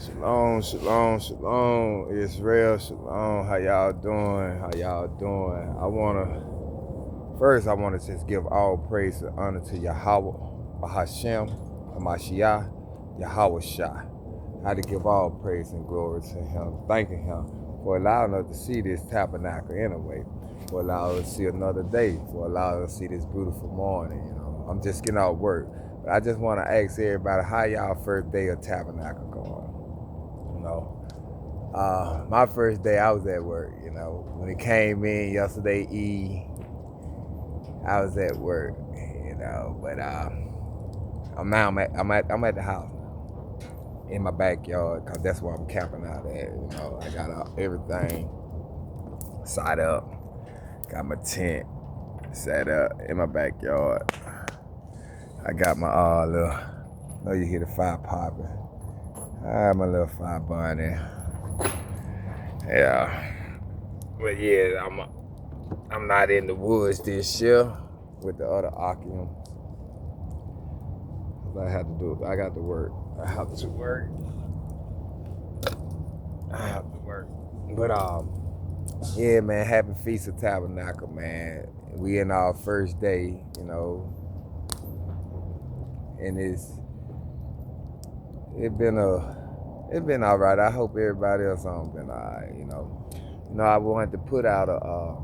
Shalom, shalom, shalom, Israel, shalom. How y'all doing? How y'all doing? I wanna just give all praise and honor to Yahweh, Bahashem, Hamashiach, Yahweh Shah. I had to give all praise and glory to him, thanking him for allowing us to see this tabernacle anyway, for allowing us to see another day, for allowing us to see this beautiful morning, I'm just getting out of work. But I just want to ask everybody, how y'all first day of tabernacle going? My first day I was at work, when it came in yesterday I was at work, but I'm at the house now, in my backyard, because that's where I'm camping out at. I got everything set up, got my tent set up in my backyard. I got my you hear the fire popping. I have my little fire burning. Yeah, but yeah, I'm not in the woods this year with the other Akium. I got to work. I have to work. But yeah, man, happy Feast of Tabernacle, man. We in our first day, and it's been all right. I hope everybody else been all right, I wanted to put out a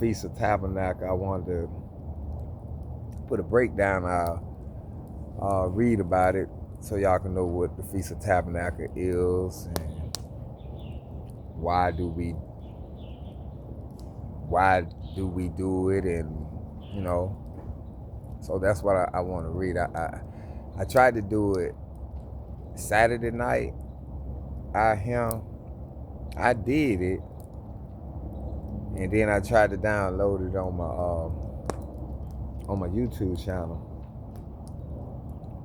Feast of Tabernacle. I wanted to put a breakdown. I'll read about it so y'all can know what the Feast of Tabernacle is and why do we do it, and so that's what I want to read. I tried to do it Saturday night. I did it, and then I tried to download it on my YouTube channel.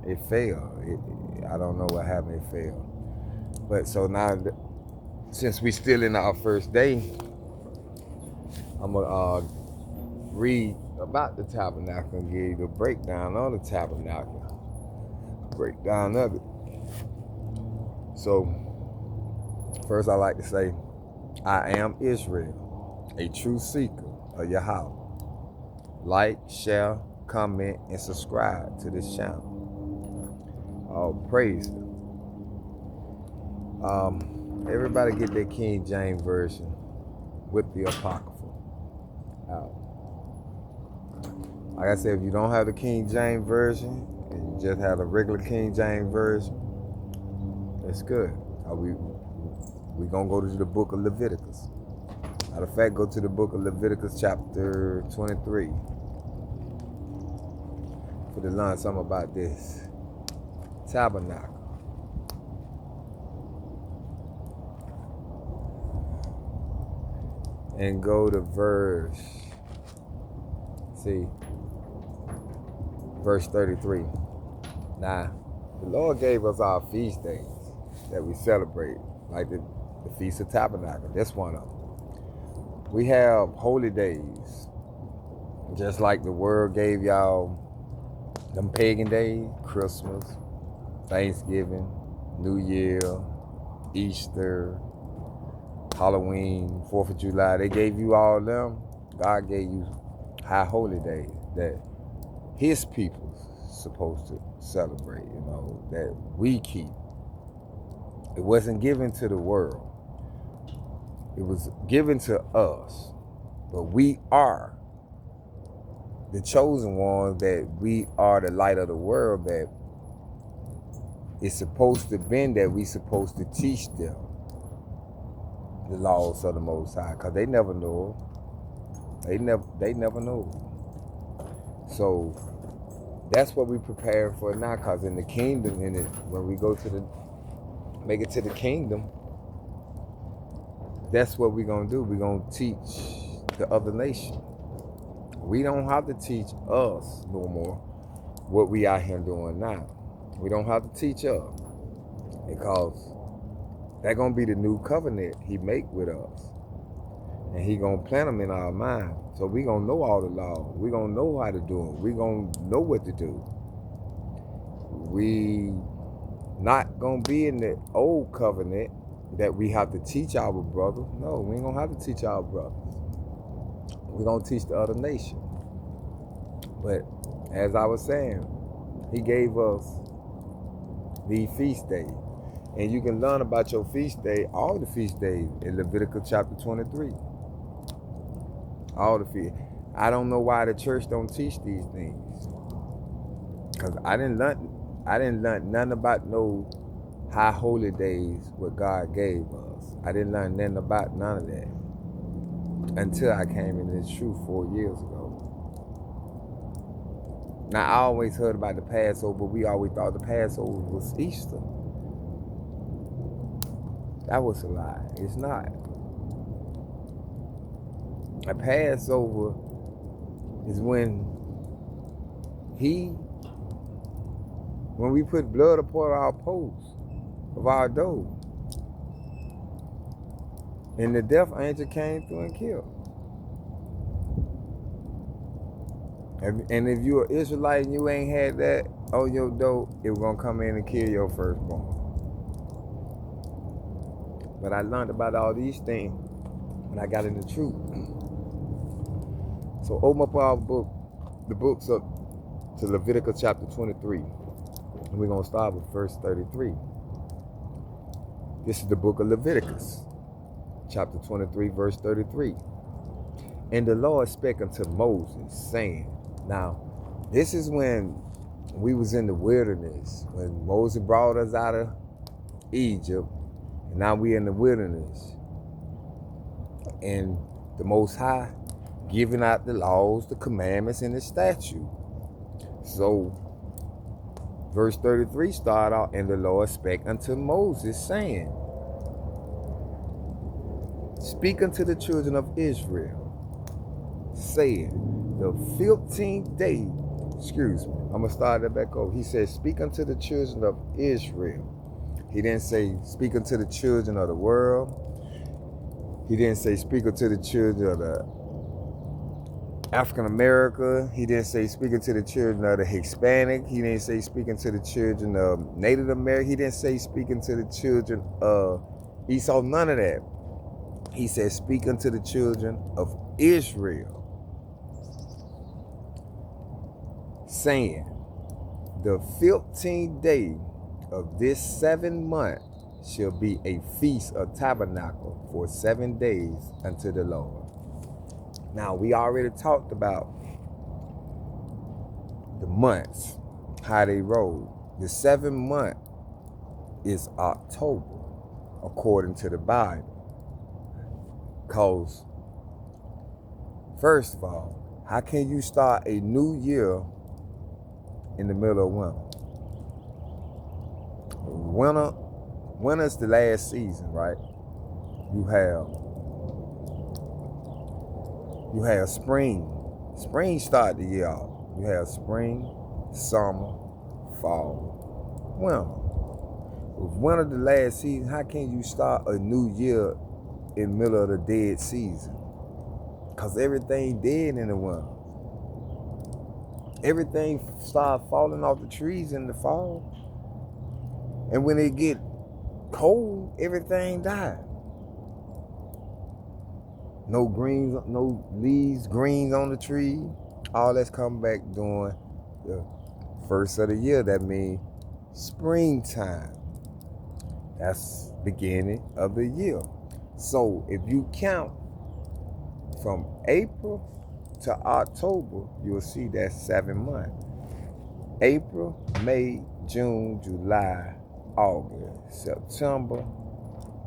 It failed. I don't know what happened. It failed. But so now, since we still in our first day, I'm gonna read about the tabernacle and give you the breakdown on the tabernacle. Breakdown of it. So, first I like to say, I am Israel, a true seeker of Yahweh. Like, share, comment, and subscribe to this channel. All praise them. Everybody get their King James Version with the Apocrypha out. Like I said, if you don't have the King James Version and you just have the regular King James Version, it's good. We gonna go to the book of Leviticus. Matter of fact, go to the book of Leviticus chapter 23 for to learn something about this tabernacle. And go to verse 33. Now, the Lord gave us our feast days that we celebrate, like the Feast of Tabernacle. That's one of them. We have holy days, just like the world gave y'all them pagan days: Christmas, Thanksgiving, New Year, Easter, Halloween, 4th of July. They gave you all them. God gave you high holy days that his people's supposed to celebrate, that we keep. It wasn't given to the world. It was given to us. But we are the chosen ones, that we are the light of the world, that it's supposed to be that we supposed to teach them the laws of the Most High, because they never know. They never know. So that's what we prepare for now, because in the kingdom, when we go to make it to the kingdom, that's what we're gonna do. We're gonna teach the other nation. We don't have to teach us no more what we out here doing now. We don't have to teach us, because that's gonna be the new covenant he make with us, and he gonna plant them in our mind. So we gonna know all the laws. We gonna know how to do them. We gonna know what to do. We not gonna be in the old covenant that we have to teach our brothers. No, we ain't gonna have to teach our brothers. We're gonna teach the other nation. But as I was saying, he gave us the feast days. And you can learn about your feast day, all the feast days, in Leviticus chapter 23. All the feast. I don't know why the church don't teach these things. Because I didn't learn nothing about no high holy days what God gave us. I didn't learn nothing about none of that until I came into this truth 4 years ago. Now, I always heard about the Passover, but we always thought the Passover was Easter. That was a lie. It's not. A Passover is when we put blood upon our posts of our door. And the death angel came through and killed. And if you're an Israelite and you ain't had that on your door, it was going to come in and kill your firstborn. But I learned about all these things when I got in the truth. So open up our book, the books up to Leviticus chapter 23. And we're going to start with verse 33. This is the book of Leviticus, chapter 23, verse 33. And the Lord spake unto Moses, saying, now, this is when we was in the wilderness, when Moses brought us out of Egypt, and now we in the wilderness. And the Most High giving out the laws, the commandments, and the statutes. So, verse 33 start out, and the Lord spake unto Moses, saying, speak unto the children of Israel, saying, the 15th day, I'm going to start that back over. He said, speak unto the children of Israel. He didn't say, speak unto the children of the world. He didn't say, speak unto the children of the African America. He didn't say, speak unto the children of the Hispanic. He didn't say, speak unto the children of Native American. He didn't say, speak unto the children of Esau. None of that. He said, speak unto the children of Israel, saying, the 15th day of this 7th month shall be a feast of tabernacle for 7 days unto the Lord. Now, we already talked about the months, how they roll. The 7th month is October, according to the Bible. Because, first of all, how can you start a new year in the middle of winter? Winter's the last season, right? You have spring. Spring start the year off. You have spring, summer, fall, winter. With winter the last season, how can you start a new year in the middle of the dead season? Because everything dead in the winter. Everything starts falling off the trees in the fall. And when it get cold, everything dies. No greens, no leaves, greens on the tree. All that's coming back during the first of the year. That means springtime. That's beginning of the year. So if you count from April to October, you'll see that's 7 months. April, May, June, July, August, September,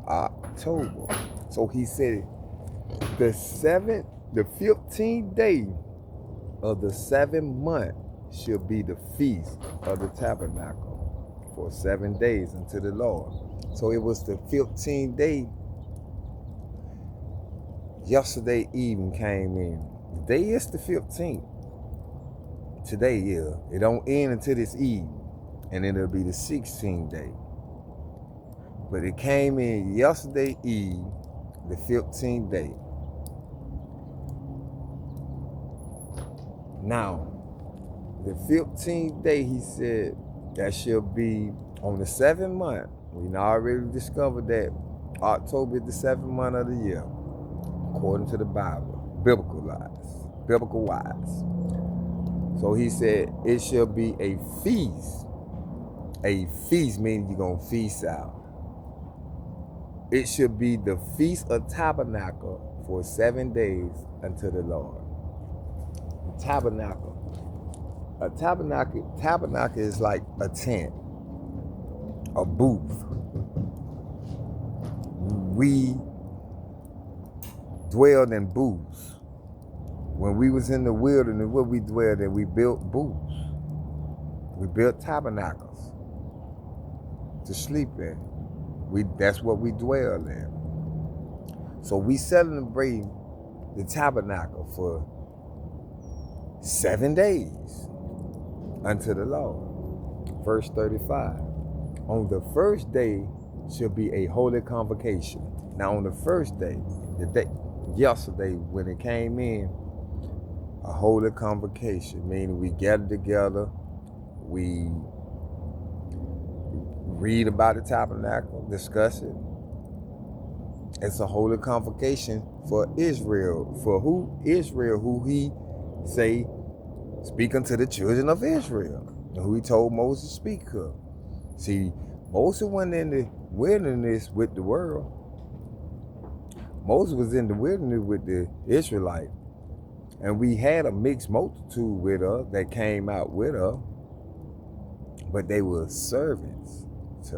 October. So he said the 15th day of the 7th month shall be the feast of the tabernacle for 7 days unto the Lord. So it was the 15th day. Yesterday evening came in. The day is the 15th. Today, yeah. It don't end until this evening. And then it'll be the 16th day. But it came in yesterday eve, the 15th day. Now, the 15th day, he said, that shall be On the 7th month, we already discovered that October is the 7th month of the year, according to the Bible, biblical wise. So he said, it shall be a feast. A feast means you're going to feast out. It should be the Feast of Tabernacle for 7 days unto the Lord. Tabernacle. A tabernacle is like a tent, a booth. We dwelled in booths. When we was in the wilderness, what we dwelled in, we built booths. We built tabernacles to sleep in. That's what we dwelled in. So we celebrate the tabernacle for 7 days unto the Lord. Verse 35. On the first day shall be a holy convocation. Now on the first day, yesterday when it came in, a holy convocation, meaning we gather together, we read about the tabernacle, discuss it. It's a holy convocation for Israel. For who? Israel, who he say, speak unto the children of Israel, and who he told Moses to speak of. See, Moses wasn't in the wilderness with the world. Moses was in the wilderness with the Israelites. And we had a mixed multitude with us that came out with us, but they were servants to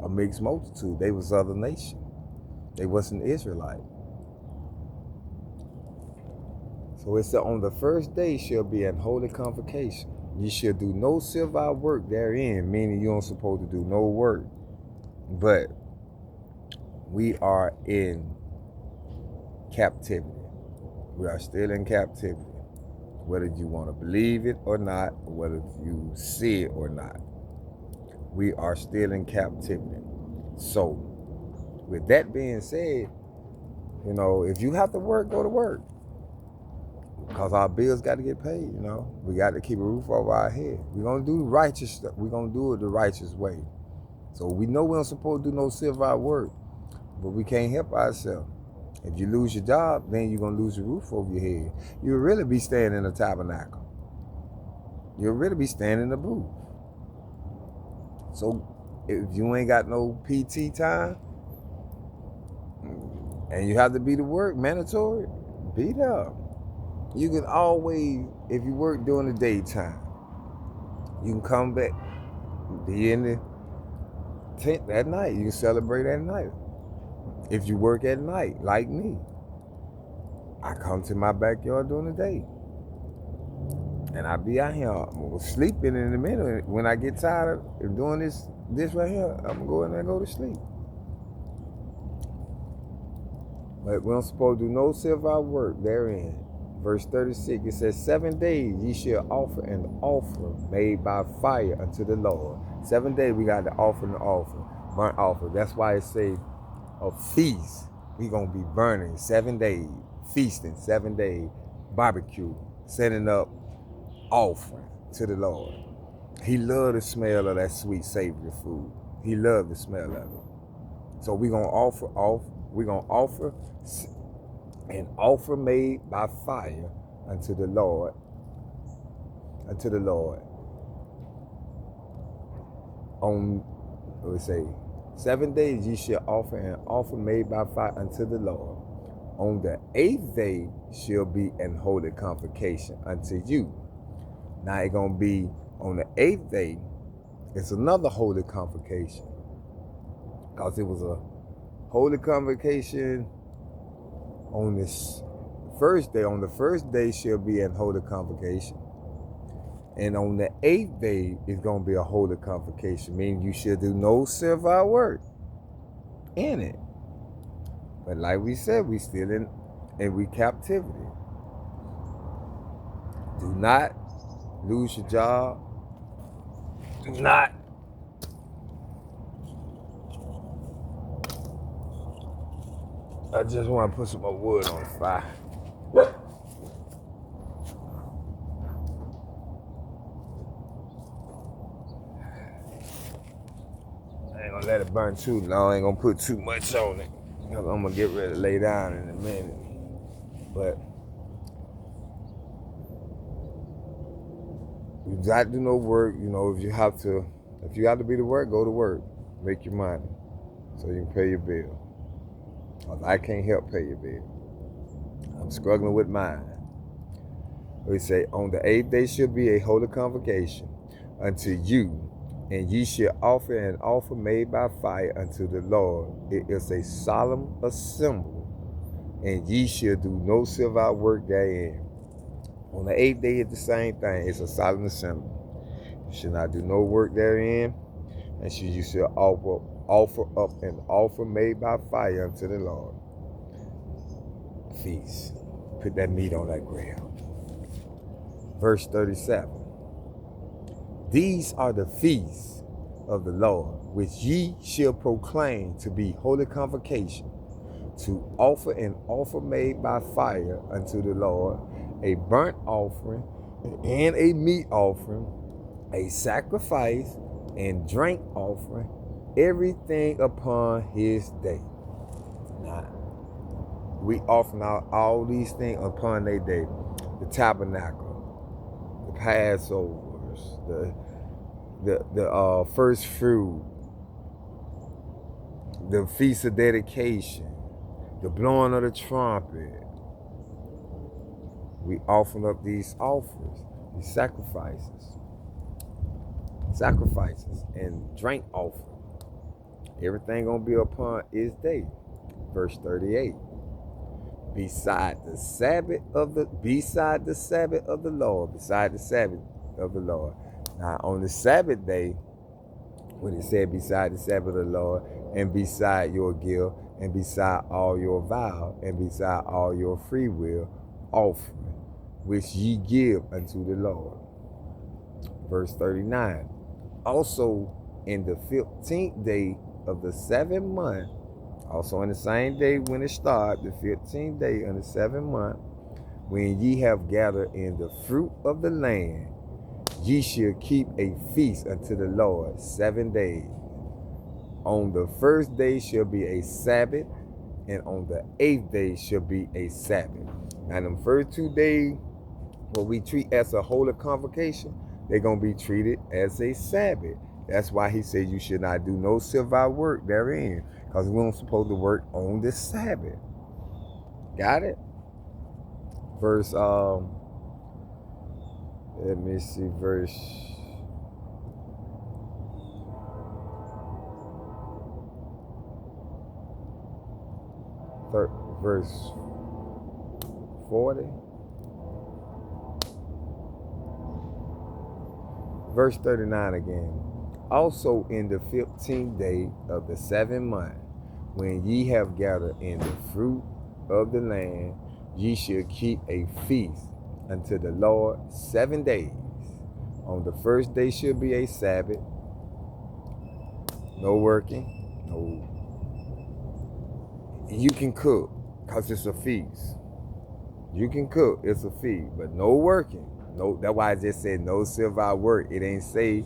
a mixed multitude. They was other nations. They wasn't Israelite. So it said, on the first day shall be an holy convocation. You shall do no servile work therein, meaning you don't supposed to do no work. But we are in captivity. We are still in captivity. Whether you want to believe it or not, or whether you see it or not, we are still in captivity. So, with that being said, you know, if you have to work, go to work. Because our bills got to get paid, you know. We got to keep a roof over our head. We're going to do righteous stuff. We're going to do it the righteous way. So we know we don't supposed to do no servile work, but we can't help ourselves. If you lose your job, then you're going to lose your roof over your head. You'll really be staying in the tabernacle. You'll really be staying in the booth. So if you ain't got no PT time, and you have to be to work, mandatory, be there. You can always, if you work during the daytime, you can come back, be in the tent at night. You can celebrate at night. If you work at night, like me, I come to my backyard during the day. And I be out here sleeping in the middle. When I get tired of doing this right here, I'm going to go in there and go to sleep. But we don't supposed to do no servile work therein. Verse 36, it says, 7 days ye shall offer an offering made by fire unto the Lord. 7 days we got to offer an offering, burnt offering. That's why it says a feast. We going to be burning 7 days, feasting 7 days, barbecue, setting up offering to the Lord. He loved the smell of that sweet, savory food. He loved the smell of it. So we're going to offer an offer made by fire unto the Lord. On, we say, 7 days ye shall offer an offer made by fire unto the Lord. On the 8th day shall be an holy convocation unto you. Now it's going to be on the 8th day, it's another holy convocation. Because it was a holy convocation on this first day. On the first day shall be an holy convocation. And on the 8th day is going to be a holy convocation, meaning you should do no servile work in it. But like we said, we still in we captivity. Do not lose your job. Do not I just want to put some more wood on the fire. ain't gonna let it burn too long. I ain't gonna put too much on it. Cause I'm gonna get ready to lay down in a minute. But you got to do no work. You know, if you have to be to work, go to work. Make your money so you can pay your bill. Cause I can't help pay your bill. I'm struggling with mine. We say, on the 8th day shall be a holy convocation unto you, and ye shall offer an offer made by fire unto the Lord. It is a solemn assembly, and ye shall do no servile work therein. On the 8th day, it's the same thing. It's a solemn assembly. You shall not do no work therein, and you shall offer up an offer made by fire unto the Lord. Feast. Put that meat on that grill. Verse 37. These are the feasts of the Lord, which ye shall proclaim to be holy convocation, to offer an offer made by fire unto the Lord, a burnt offering and a meat offering, a sacrifice and drink offering, everything upon his day. Now, we offer out all these things upon their day. The tabernacle, the Passovers, the first fruit, the feast of dedication, the blowing of the trumpet. We offer up these offers, these sacrifices, and drink offering. Everything gonna be upon his day. Verse 38. Beside the Sabbath of the Lord. Now on the Sabbath day, when it said beside the Sabbath of the Lord, and beside your guilt, and beside all your vow, and beside all your free will offering, which ye give unto the Lord. Verse 39. Also in the 15th day of the 7th month, also on the same day when it started, the 15th day of the 7th month, when ye have gathered in the fruit of the land, ye shall keep a feast unto the Lord 7 days. On the first day shall be a Sabbath, and on the 8th day shall be a Sabbath. Now, them first 2 days, what we treat as a holy convocation, they're going to be treated as a Sabbath. That's why he said you should not do no servile work therein, because we don't supposed to work on the Sabbath. Got it? Verse, let me see, verse 40. Verse 39 again. Also in the 15th day of the 7th month, when ye have gathered in the fruit of the land, ye shall keep a feast unto the Lord 7 days. On the first day shall be a Sabbath, no working, no. You can cook, because it's a feast. You can cook, it's a feast, but no working. No, that's why I just said no servile work. It ain't say,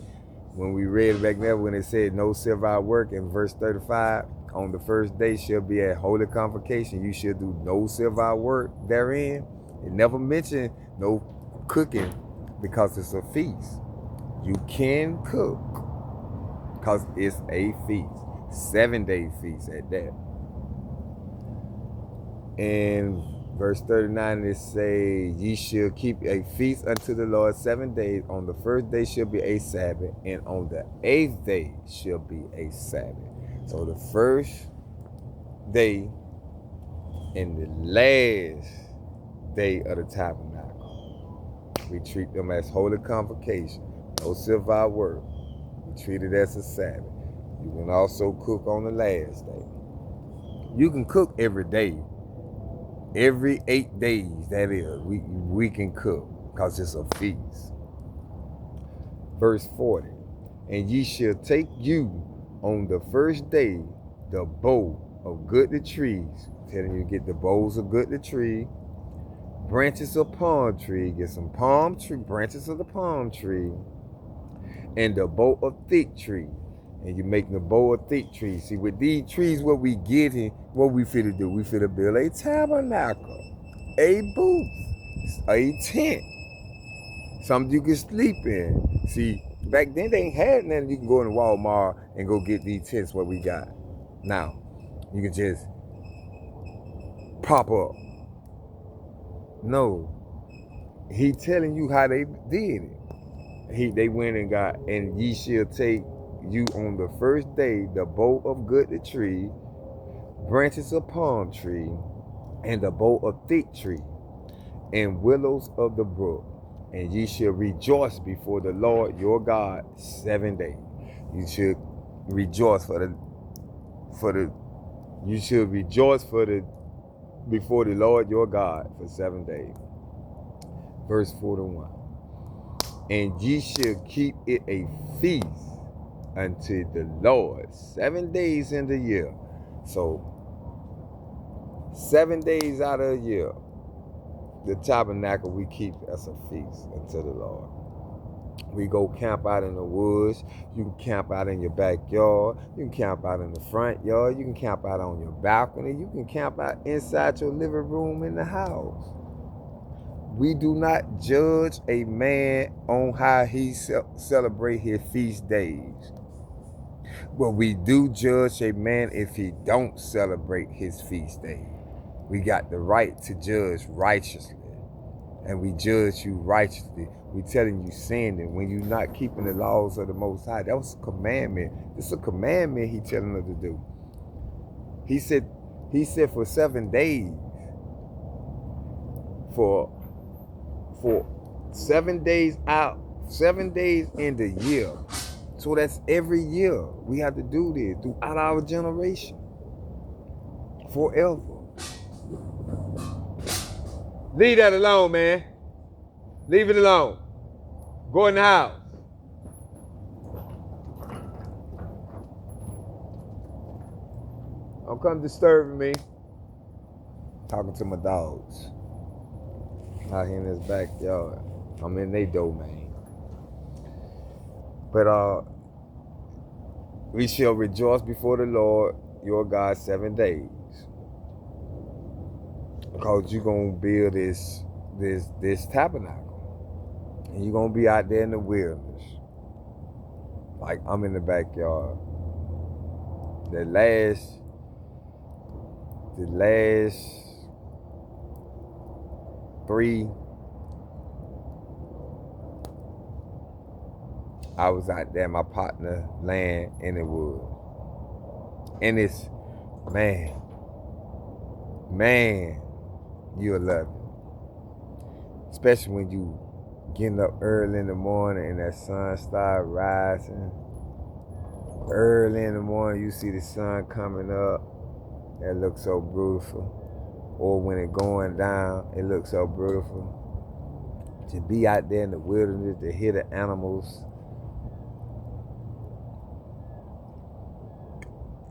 when we read back there, when it said no servile work in verse 35, on the first day shall be a holy convocation. You shall do no servile work therein. It never mentioned no cooking, because it's a feast. You can cook, because it's a feast. 7-day feast at that. And verse 39, it say, ye shall keep a feast unto the Lord 7 days. On the first day shall be a Sabbath, and on the 8th day shall be a Sabbath. So the first day and the last day of the tabernacle, we treat them as holy convocation. No servile work. We treat it as a Sabbath. You can also cook on the last day. You can cook every day. Every 8 days, that is, we can cook, because it's a feast. Verse 40. And ye shall take you on the first day the bow of goodly trees. I'm telling you, get the boughs of goodly tree, branches of palm tree, get some palm tree, branches of the palm tree, and the bow of thick tree, And you make the bow of thick trees. See, with these trees, what we getting, what we finna do? We finna build a tabernacle, a booth, a tent, something you can sleep in. See, back then they ain't had nothing. You can go in Walmart and go get these tents what we got. Now, you can just pop up. No, he telling you how they did it. They went and got, and ye shall take you on the first day the bow of good tree, branches of palm tree, and the bow of thick tree, and willows of the brook, and ye shall rejoice before the Lord your God 7 days. You should rejoice you should rejoice before the Lord your God for 7 days. Verse 41. And ye shall keep it a feast unto the Lord 7 days in the year. So 7 days out of the year, the tabernacle we keep as a feast unto the Lord. We go camp out in the woods. You can camp out in your backyard. You can camp out in the front yard. You can camp out on your balcony. You can camp out inside your living room in the house. We do not judge a man on how he celebrate his feast days. But we do judge a man if he don't celebrate his feast day. We got the right to judge righteously. And we judge you righteously. We telling you sinning when you're not keeping the laws of the Most High. That was a commandment. This is a commandment he telling us to do. He said for 7 days. For 7 days out, 7 days in the year. So that's every year. We have to do this throughout our generation. Forever. Leave that alone, man. Leave it alone. Go in the house. Don't come disturbing me. Talking to my dogs. Out here in this backyard. I'm in their domain. But we shall rejoice before the Lord your God 7 days. Because you're gonna build this tabernacle. And you're gonna be out there in the wilderness. Like I'm in the backyard. The last 3, I was out there, my partner laying in the wood. And it's, man, you'll love it. Especially when you getting up early in the morning and that sun start rising. Early in the morning, you see the sun coming up. That looks so beautiful. Or when it going down, it looks so beautiful. To be out there in the wilderness, to hear the animals.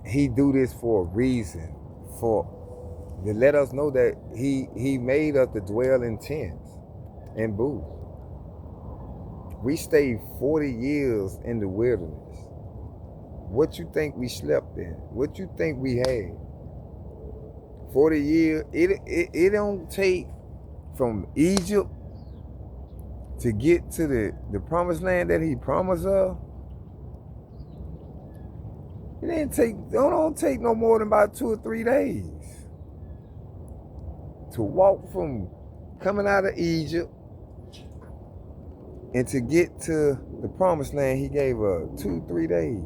He do this for a reason. To let us know that he made us to dwell in tents and booths. We stayed 40 years in the wilderness. What you think we slept in? What you think we had? 40 years. It don't take from Egypt to get to the promised land that he promised us. It don't take no more than about 2 or 3 days to walk from coming out of Egypt and to get to the promised land. He gave us 2, 3 days.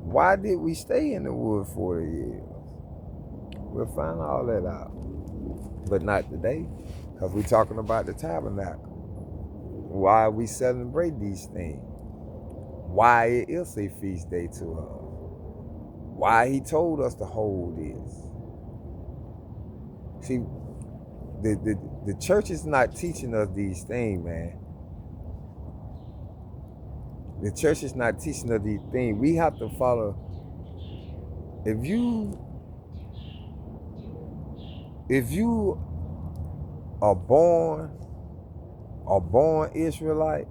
Why did we stay in the wood 40 years? We'll find all that out. But not today, because we're talking about the tabernacle. Why we celebrate these things. Why it is a feast day to us. Why he told us to hold this. See, the church is not teaching us these things, man. The church is not teaching us these things. We have to follow. If you are born Israelite,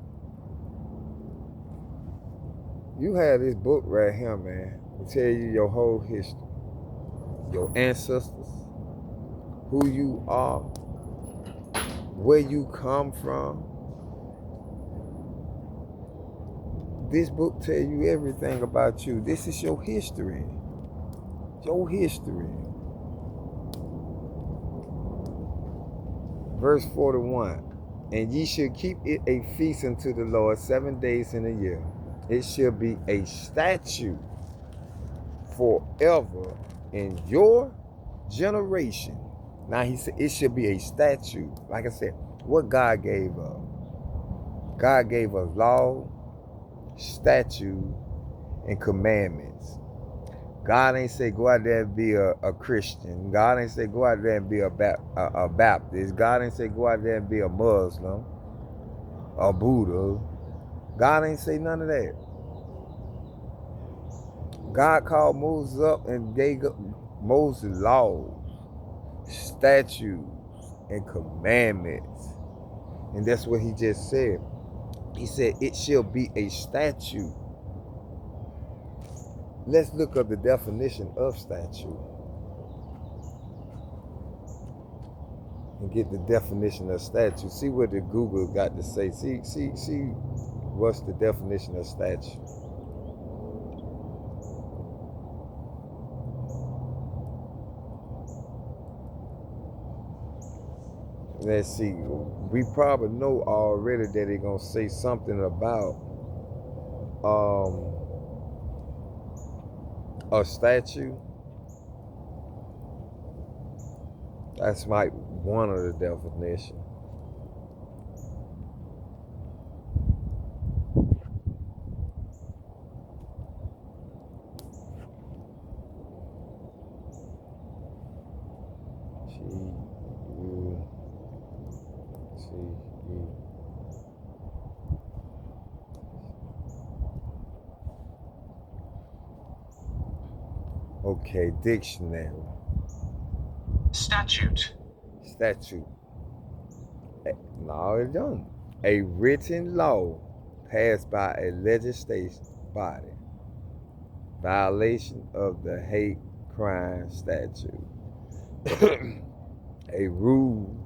You have this book right here, man. It tell you your whole history, your ancestors, who you are, where you come from. This book tell you everything about you. This is your history. Your history. Verse 41. And ye shall keep it a feast unto the Lord 7 days in a year. It shall be a statute forever in your generation. Now he said it should be a statute. Like I said, what God gave us. God gave us law, statute, and commandments. God ain't say go out there and be a Christian. God ain't say go out there and be a Baptist. God ain't say go out there and be a Muslim, a Buddha. God ain't say none of that. God called Moses up and gave Moses laws, statutes, and commandments. And that's what he just said. He said, it shall be a statute. Let's look up the definition of statute and get the definition of statute. See what the Google got to say. See what's the definition of statute. Let's see. We probably know already that they're going to say something about a statue. That's like one of the definitions. Okay, dictionary. Statute. Statute. No, it don't. A written law passed by a legislative body. Violation of the hate crime statute. A rule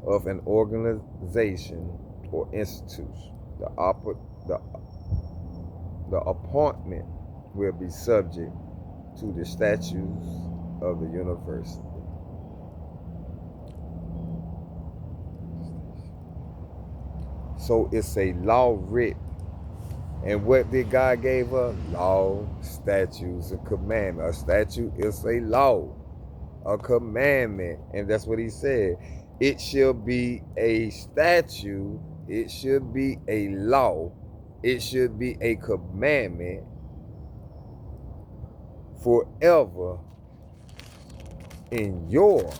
of an organization or institution. The appointment will be subject to the statutes of the university. So it's a law written. And what did God give us? Law, statutes, and commandments. A statute is a law, a commandment. And that's what he said. It shall be a statute. It should be a law. It should be a commandment forever in your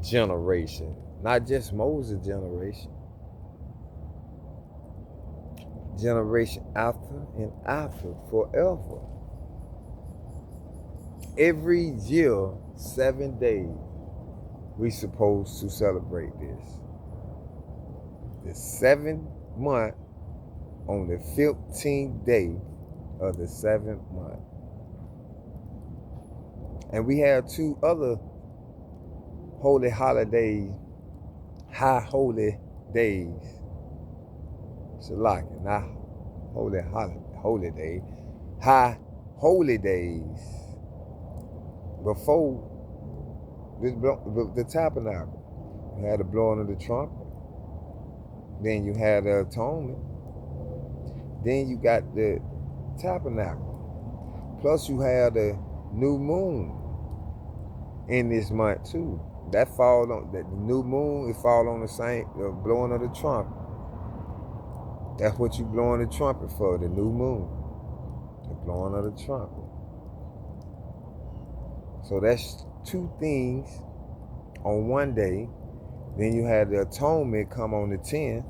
generation. Not just Moses' generation. Generation after and after, forever. Every year, 7 days, we supposed to celebrate this. The 7th month on the 15th day of the 7th month. And we have 2 other holy holidays, high holy days. Shalaka, not holy day, high holy days before the tabernacle. You had the blowing of the trumpet. Then you had the atonement. Then you got the tabernacle. Plus you had the new moon in this month too. That fall on the new moon. It fall on the blowing of the trumpet. That's what you blowing the trumpet for, the new moon. The blowing of the trumpet. So that's 2 things on one day. Then you had the atonement come on the 10th.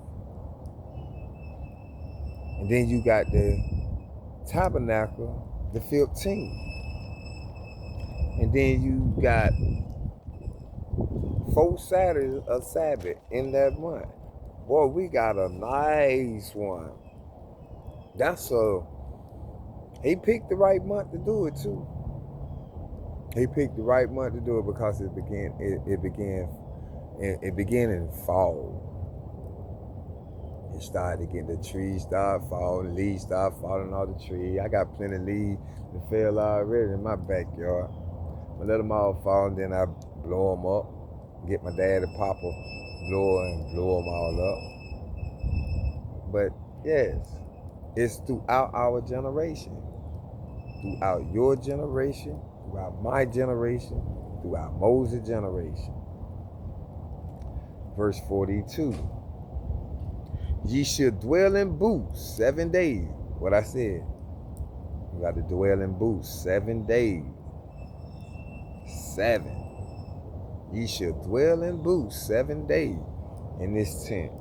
And then you got the tabernacle the 15th. And then you got 4 Saturdays of Sabbath in that month. Boy, we got a nice one. He picked the right month to do it too. He picked the right month to do it because it began in fall. It started getting, the trees started falling, leaves started falling off the tree. I got plenty of leaves that fell already in my backyard. I let them all fall, and then I blow them up, get my dad and papa blower and blow them all up. But yes, it's throughout our generation, throughout your generation, throughout my generation, throughout Moses' generation. Verse 42. Ye shall dwell in booths 7 days. What I said. You got to dwell in booths 7 days. 7. Ye shall dwell in booths 7 days in this tent.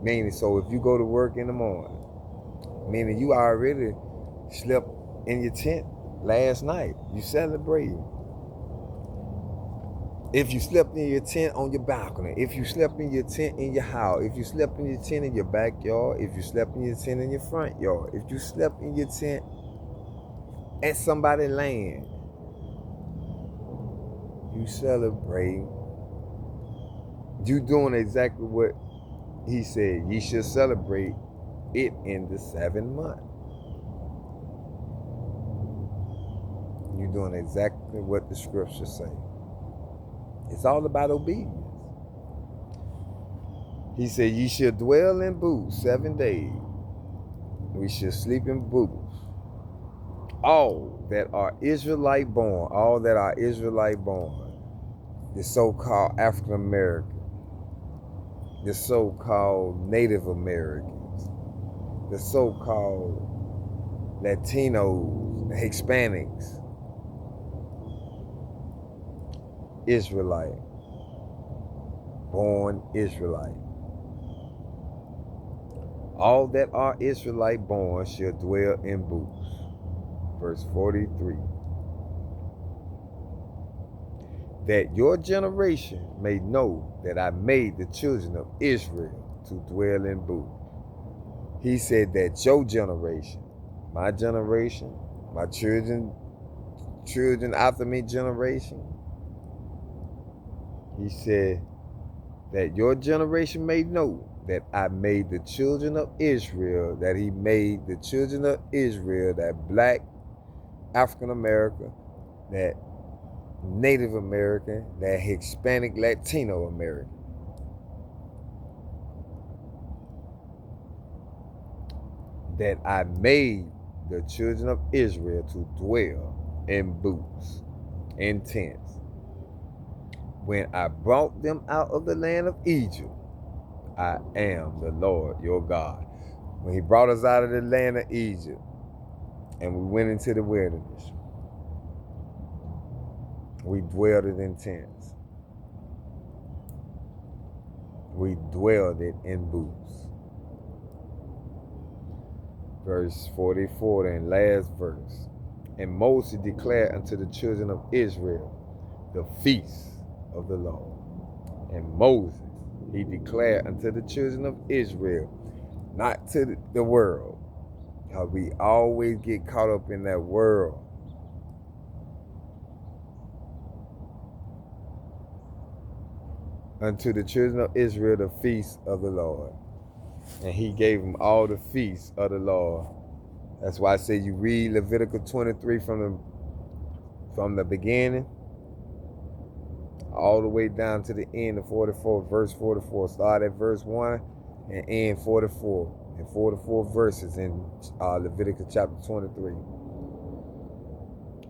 Meaning, so if you go to work in the morning, meaning you already slept in your tent last night. You celebrating. If you slept in your tent on your balcony, if you slept in your tent in your house, if you slept in your tent in your backyard, if you slept in your tent in your front yard, if you slept in your tent at somebody's land, you celebrate. You doing exactly what he said. Ye should celebrate it in the 7th month. You're doing exactly what the scriptures say. It's all about obedience. He said, ye shall dwell in booths 7 days. We shall sleep in booths. All that are Israelite born, all that are Israelite born, the so-called African American, the so-called Native Americans, the so-called Latinos, the Hispanics, Israelite, born Israelite. All that are Israelite born shall dwell in booths. Verse 43. That your generation may know that I made the children of Israel to dwell in booths. He said that your generation, my children after me generation, he said that your generation may know that I made the children of Israel, that he made the children of Israel, that black African American, that Native American, that Hispanic Latino American. That I made the children of Israel to dwell in booths, in tents. When I brought them out of the land of Egypt, I am the Lord your God. When he brought us out of the land of Egypt and we went into the wilderness, we dwelled it in tents. We dwelled it in booths. Verse 44, and last verse. And Moses declared unto the children of Israel the feast of the Lord. And Moses, he declared unto the children of Israel, not to the world, because we always get caught up in that world. Unto the children of Israel the feast of the Lord. And he gave them all the feasts of the Lord. That's why I say you read Leviticus 23 from the beginning all the way down to the end of 44, verse 44. Start at verse 1 and end 44. And 44 verses in Leviticus chapter 23.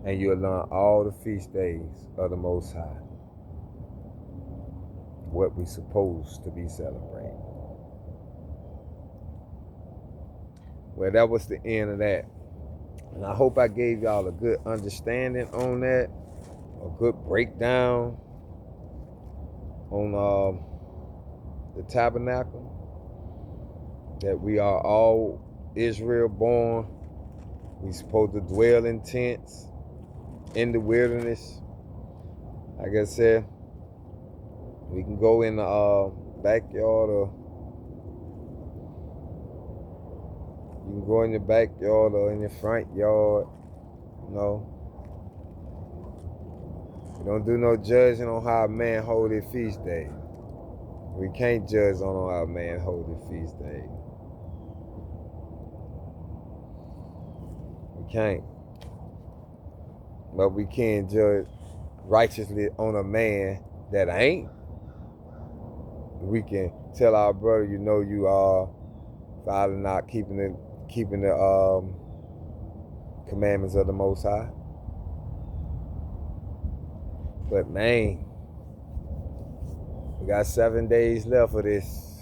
And you'll learn all the feast days of the Most High. What we're supposed to be celebrating. Well, that was the end of that. And I hope I gave y'all a good understanding on that, a good breakdown on the tabernacle, that we are all Israel born. We supposed to dwell in tents in the wilderness. Like I said, we can go in the backyard or can go in your backyard or in your front yard. You know, we don't do no judging on how a man hold his feast day. We can't judge on how a man hold his feast day. We can't. But we can judge righteously on a man that ain't. We can tell our brother, you know, you are following, not keeping the commandments of the Most High. But man, we got 7 days left of this.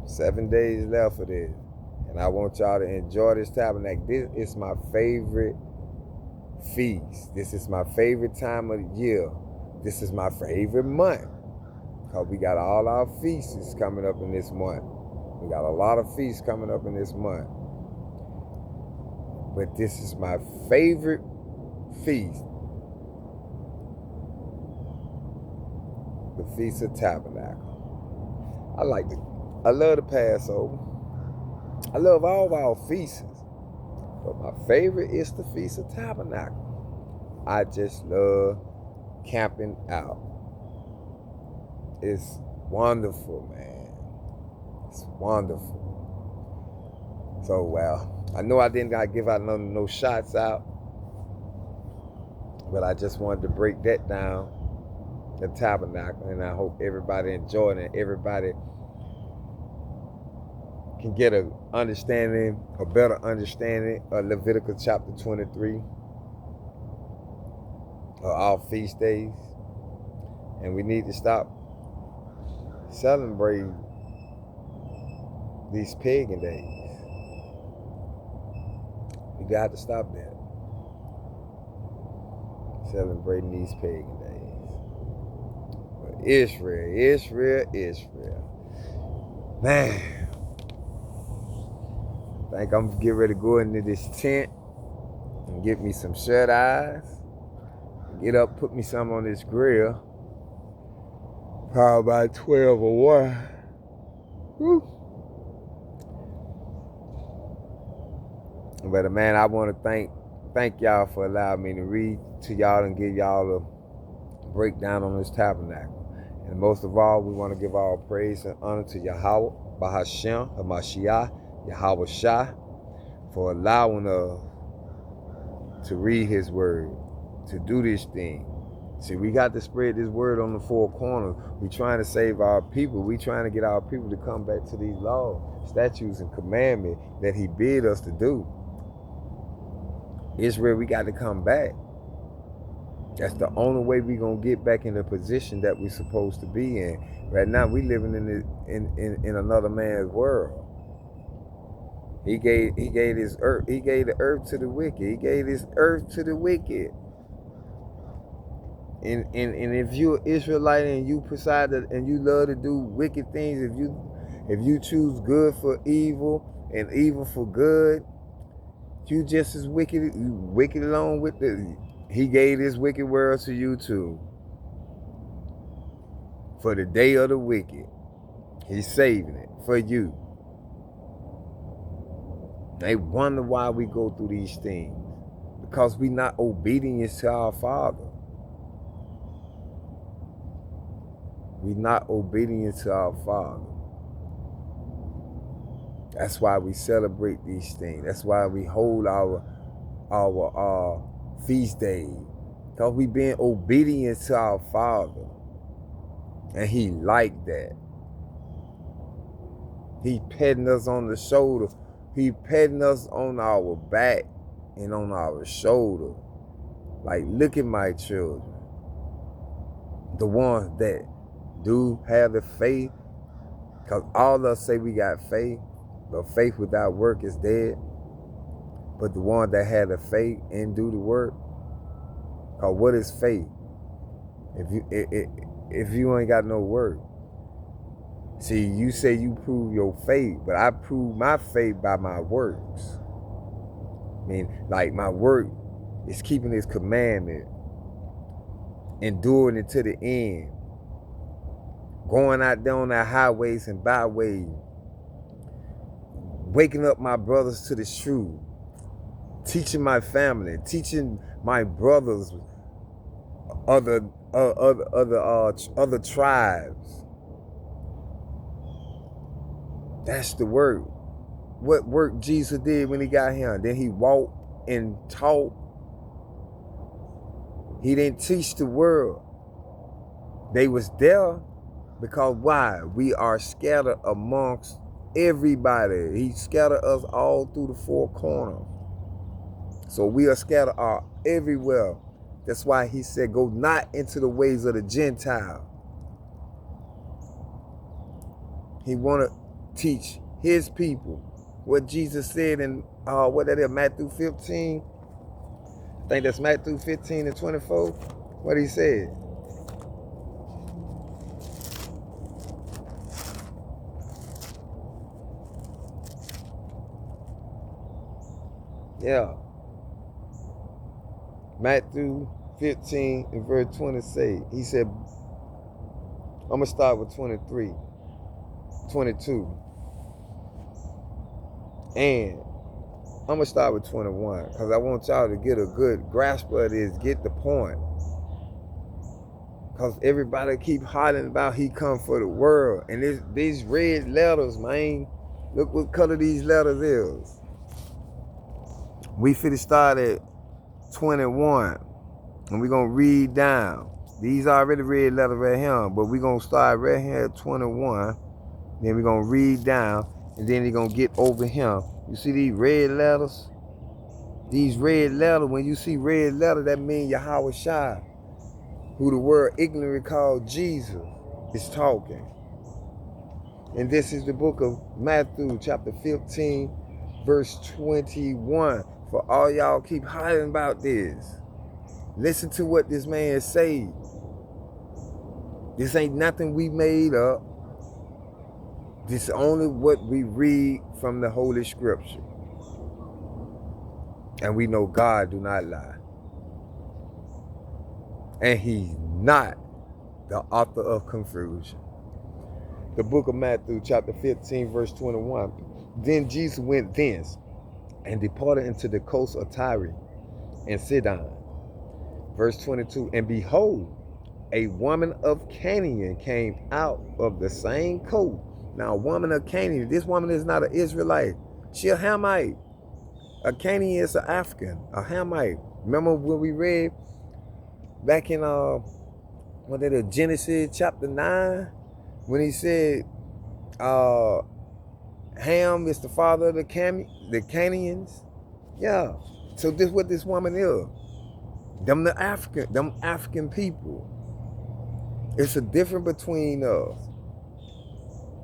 7 days left of this. And I want y'all to enjoy this tabernacle. This is my favorite feast. This is my favorite time of the year. This is my favorite month. Because we got all our feasts coming up in this month. We got a lot of feasts coming up in this month. But this is my favorite feast. The Feast of Tabernacle. I love the Passover. I love all of our feasts. But my favorite is the Feast of Tabernacle. I just love camping out. It's wonderful, man. It's wonderful. So, well, I know I didn't gotta give out no shots out, but I just wanted to break that down, the tabernacle, and I hope everybody enjoyed it. Everybody can get a better understanding of Leviticus chapter 23, of all feast days. And we need to stop celebrating these pagan days. We got to stop that. Celebrating these pagan days. But Israel. Man, I think I'm getting ready to go into this tent and get me some shut eyes. Get up, put me some on this grill. Probably about 12 or 1. Woo. But man, I want to thank y'all for allowing me to read to y'all and give y'all a breakdown on this tabernacle. And most of all, we want to give all praise and honor to Yahweh, Bahashem, Hamashiach, Yahweh Shah, for allowing us to read his word, to do this thing. See, we got to spread this word on the 4 corners. We trying to save our people. We trying to get our people to come back to these laws, statutes, and commandments that he bid us to do. Israel, we got to come back. That's the only way we gonna get back in the position that we supposed to be in. Right now, we living in another man's world. He gave his earth. He gave the earth to the wicked. He gave his earth to the wicked. And if you're an Israelite and you decide and you love to do wicked things, if you choose good for evil and evil for good, you just as wicked along with he gave this wicked world to you too. For the day of the wicked. He's saving it for you. They wonder why we go through these things. Because we're not obedient to our Father. We're not obedient to our Father. That's why we celebrate these things. That's why we hold our feast days. Because we being obedient to our Father. And he liked that. He patting us on the shoulder. He patting us on our back and on our shoulder. Like, look at my children. The ones that do have the faith. Because all of us say we got faith. But faith without work is dead. But the one that had the faith and do the work. Because what is faith? If you ain't got no work. See, you say you prove your faith, but I prove my faith by my works. I mean, like my work is keeping his commandment, enduring it to the end, going out there on our highways and byways, waking up my brothers to the truth, teaching my family, teaching my brothers, other tribes. That's the work. What work Jesus did when he got here? Then he walked and taught. He didn't teach the world. They was there because why? We are scattered amongst everybody. He scattered us all through the four corners. So we are scattered everywhere. That's why he said, go not into the ways of the Gentile. He want to teach his people what Jesus said in, Matthew 15? I think that's Matthew 15 and 24. What he said. Yeah. Matthew 15 and verse 20 say, he said, I'm going to start with 23, 22. And I'm going to start with 21 because I want y'all to get a good grasp of this, get the point. Because everybody keep hollering about he come for the world. And these red letters, man, look what color these letters is. We finna start at 21. And we're going to read down. These already red letters right here, but we're going to start right here at 21. Then we're going to read down, and then they're going to get over here. You see these red letters? These red letters, when you see red letters, that means Yahweh Shai, who the world ignorantly called Jesus, is talking. And this is the book of Matthew, chapter 15, verse 21. For all y'all keep hollering about this. Listen to what this man said. This ain't nothing we made up. This is only what we read from the Holy Scripture. And we know God do not lie. And he's not the author of confusion. The book of Matthew, chapter 15, verse 21. Then Jesus went thence and departed into the coast of Tyre and Sidon. Verse 22, and behold, a woman of Canaan came out of the same coast. Now, a woman of Canaan, this woman is not an Israelite. She a Hamite. A Canaan is an African, a Hamite. Remember when we read back in Genesis chapter 9, when he said Ham is the father of the Canaanians? Yeah. So this is what this woman is. Them African people. It's a difference between us.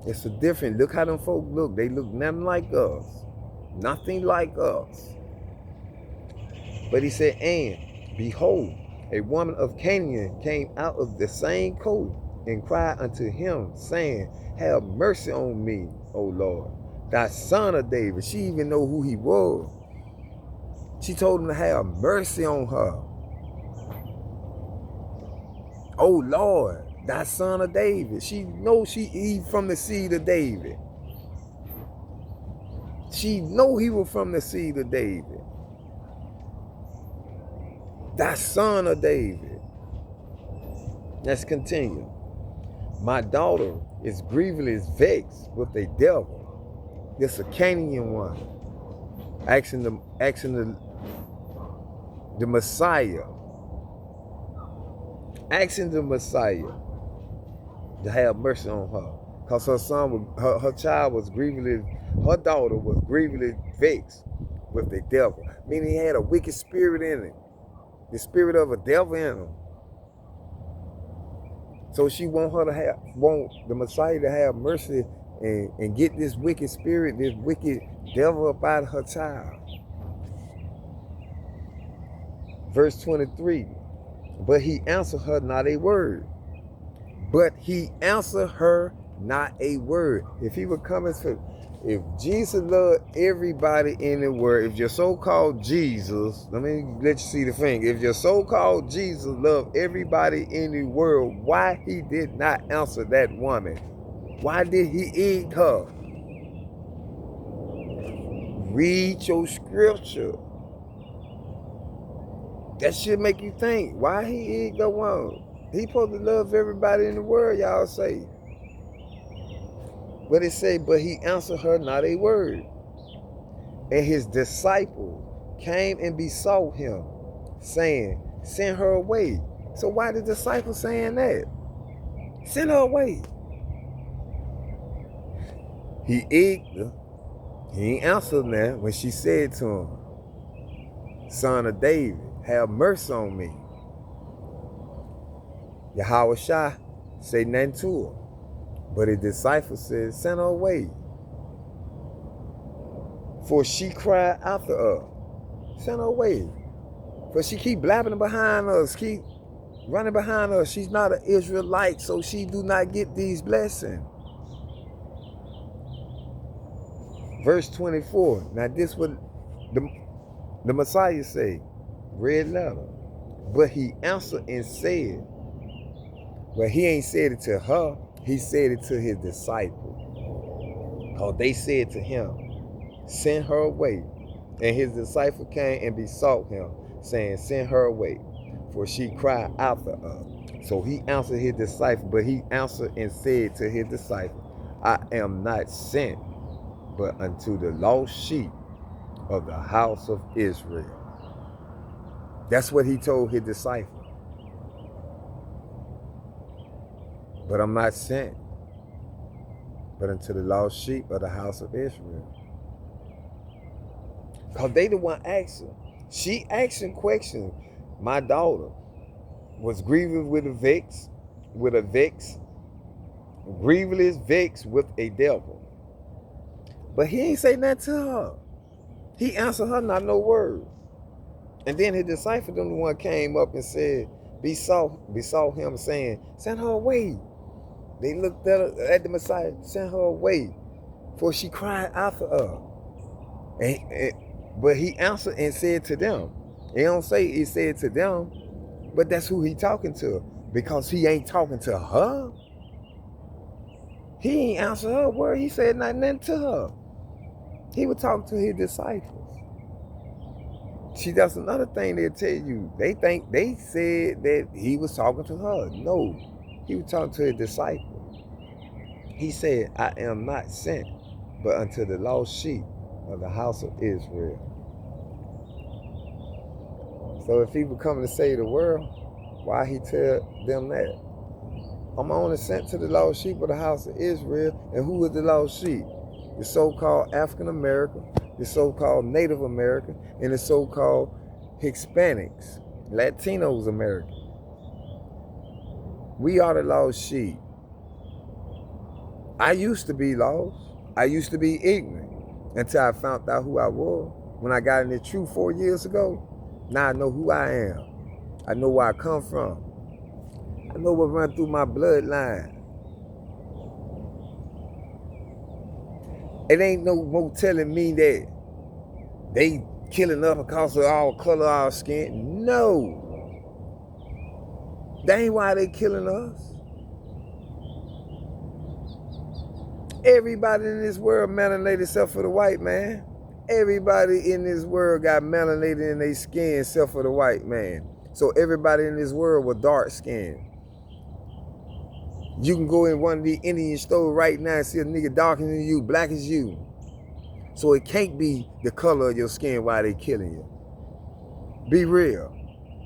It's a difference. Look how them folk look. They look nothing like us. Nothing like us. But he said, and behold, a woman of Canaan came out of the same coast and cried unto him, saying, have mercy on me, O Lord, thy son of David. She even know who he was. She told him to have mercy on her. Oh Lord, thy son of David. She knows he from the seed of David. She know he was from the seed of David. Thy son of David. Let's continue. My daughter is grievously vexed with a devil. This a Canaan one. Asking the Messiah. Asking the Messiah to have mercy on her. Because her child was grievously, her daughter was grievously vexed with the devil. Meaning he had a wicked spirit in him. The spirit of a devil in him. So she want the Messiah to have mercy and get this wicked spirit, this wicked devil up out of her child. Verse 23. But he answered her not a word. But he answered her not a word. If he would come if Jesus loved everybody in the world, if your so-called Jesus, let me let you see the thing. If your so-called Jesus loved everybody in the world, why he did not answer that woman? Why did he eat her? Read your scripture. That should make you think. Why he go on? He supposed to love everybody in the world, y'all say. But it say, but he answered her not a word. And his disciple came and besought him, saying, send her away. So why the disciple saying that? Send her away. He ain't answered now when she said to him, son of David, have mercy on me. Yahweh Shai say nothing to her. But his disciple said, send her away. For she cried after her. Send her away. For she keep blabbing behind us, keep running behind us. She's not an Israelite, so she do not get these blessings. Verse 24. Now this what the Messiah say. Red letter. But he answered and said, well, he ain't said it to her. He said it to his disciple. Because they said to him, send her away. And his disciple came and besought him, saying, send her away, for she cried after her. So he answered his disciple, but he answered and said to his disciple, I am not sent, but unto the lost sheep of the house of Israel. That's what he told his disciple. But I'm not sent, but unto the lost sheep of the house of Israel. Because they the one asking. She asking questions. My daughter was grievous with a grievous vexed with a devil. But he ain't say nothing to her. He answered her not no word. And then his disciple, the one came up and said, besought him saying, send her away. They looked at the Messiah, send her away. For she cried after her. But he answered and said to them. He don't say he said to them, but that's who he talking to. Because he ain't talking to her. He ain't answer her word. He said nothing to her. He would talk to his disciples. See, that's another thing they'll tell you. They said that he was talking to her. No, he was talking to his disciples. He said, I am not sent, but unto the lost sheep of the house of Israel. So if he were coming to save the world, why he tell them that? I'm only sent to the lost sheep of the house of Israel. And who is the lost sheep? The so-called African American, the so-called Native American, and the so-called Hispanics, Latinos American. We are the lost sheep. I used to be lost. I used to be ignorant until I found out who I was. When I got in the truth 4 years ago, now I know who I am. I know where I come from. I know what runs through my bloodline. It ain't no more telling me that they killing us because of our color, our skin. No. That ain't why they killing us. Everybody in this world melanated except for the white man. Everybody in this world got melanated in their skin except for the white man. So everybody in this world was dark skinned. You can go in one of the Indian stores right now and see a nigga darker than you, black as you. So it can't be the color of your skin why they killing you. Be real.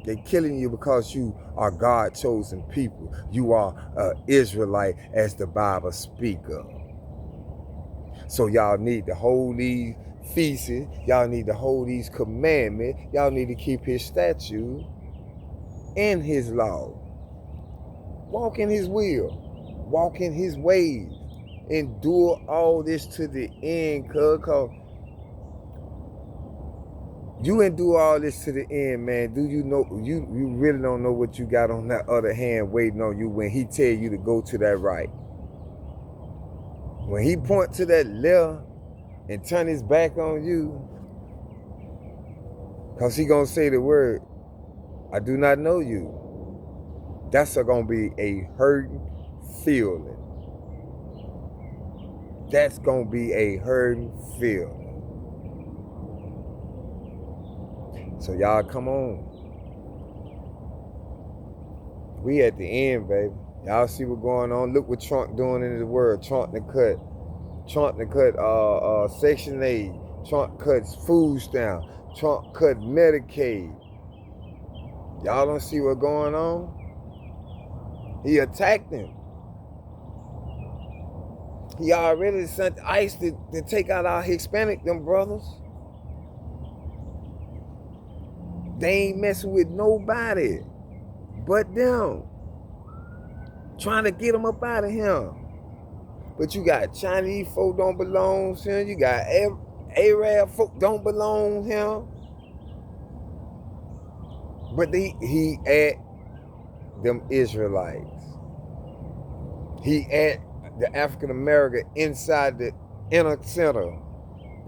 They killing you because you are God chosen people. You are an Israelite as the Bible speak of. So y'all need to hold these feasts. Y'all need to hold these commandments. Y'all need to keep his statutes and his law. Walk in his will. Walk in his ways. Endure all this to the end, cuz you endure all this to the end, man. Do you know, you really don't know what you got on that other hand waiting on you when he tell you to go to that right. When he point to that left and turn his back on you, because he going to say the word, I do not know you. That's going to be a hurting feeling. That's going to be a hurting feeling. So y'all come on. We at the end, baby. Y'all see what's going on. Look what Trump doing in the world. Trump to cut Section 8. Trump cuts food stamp. Trump cut Medicaid. Y'all don't see what's going on? He attacked him. He already sent ICE to take out our Hispanic, them brothers. They ain't messing with nobody but them. Trying to get them up out of here. But you got Chinese folk don't belong here. You got Arab folk don't belong here. But he at them Israelites. He at the African American inside the inner center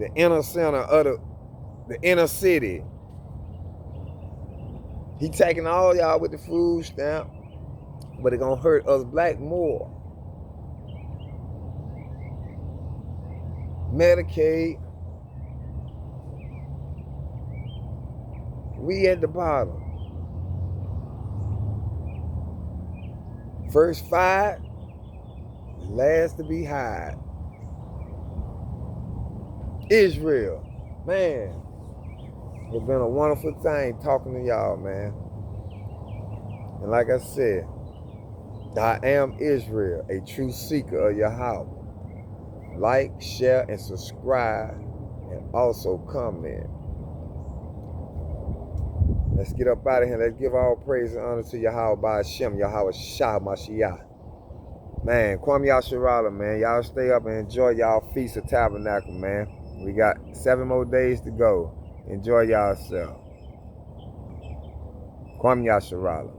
of the inner city. He taking all y'all with the food stamp, but it gonna hurt us black more. Medicaid, we at the bottom. First five, last to be hired. Israel, man, it's been a wonderful thing talking to y'all, man. And like I said, I am Israel, a true seeker of Yahweh. Like, share, and subscribe, and also comment. Let's get up out of here. Let's give all praise and honor to Yahweh by Hashem, Yahweh Shah Mashiach. Man, Kwame Yasharala, man. Y'all stay up and enjoy y'all Feast of Tabernacle, man. We got 7 more days to go. Enjoy yourself. Kwame Yasharala.